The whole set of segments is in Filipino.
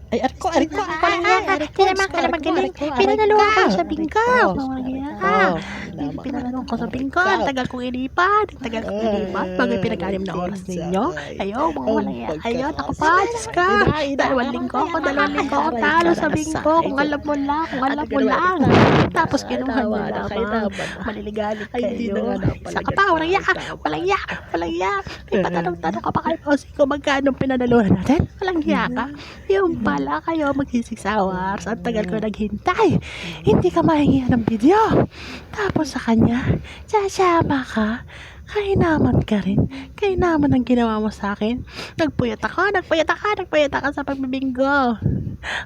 Ay, arko lang yan, arko, Hindi naman ka na magaling. Pinanaluhan ko sa bingko. Pinanaluhan ko sa bingko. Ang tagal kong inipan. Bagay pinag-anim na oras ninyo. Ayaw, mga walang yan. Ayaw, ako pa. Diyos ka. Dalawang linggo ako talo sa bingko. Kung alam mo lang. Tapos kinuha nyo lamang. Maliligalit kayo. Isa ka pa, walang yak. May patanong-tanong ka pa kayo. Bossing ko, magkano pinanaluhan natin? Walang yak ka. Yung pala kayo mag-6 hours. Ang tagal ko naghintay. Hindi ka mahingihan ng video. Tapos sa kanya, sasama ka. Kainaman ka rin. Kainaman ang ginawa mo sa akin. Nagpuyat ako sa pagbibinggo.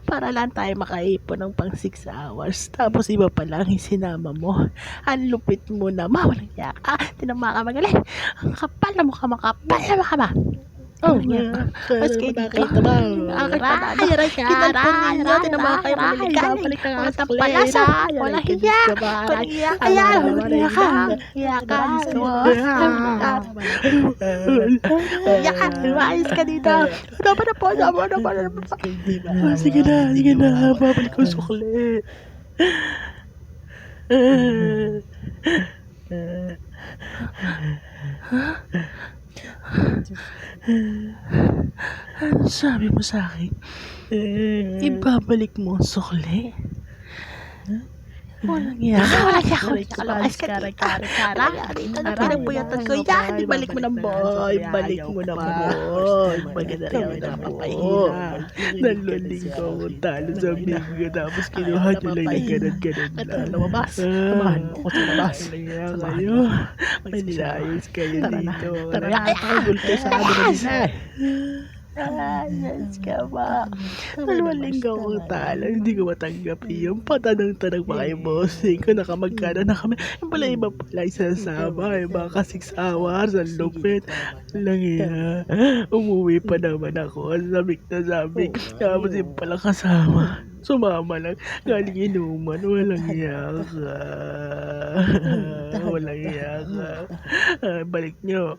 Para lang tayo makaipon ng pang 6 hours. Tapos iba pa lang yung sinama mo. Ang lupit mo na. Walang yaka. Tinama ka magaling. Ang kapal na mukha mo. Oh, mas kayo dito. Aray, kinalpon ninyo. Tinama kayo mamiligan. Mga tampalasa. Wala hiya. Yaka. Ayos ka dito. Dapat na po. Sige na, babalik ko sukli. Ano sabi mo sa akin? Ibabalik mo ang sukli? Walang yan. Ayos ka dito. Pinagpuyatan ko. Yan, ibalik mo ng boy. Maganda rin na papahina. Naluling ko akong talo sa binggo. Tapos kinuha nyo lang na ganon lang. Lumabas. Samahan mo ko sa labas. Kayo. Manilayos kayo dito. Nakakagulto sa kanila. Ayos ka ba? Dalawang linggo akong talo. Hindi ko matanggap yung patanong-tanong pa kayo, bossing ko. Nakamagkano na kami. Yung pala iba pala isasama. Yung mga 6 hours. Ang lupit. Lang iya. Umuwi pa naman ako. Sabik na sabik. Tapos yung pala kasama. Sumama lang. Galing inuman. Walang yaka. Balik nyo.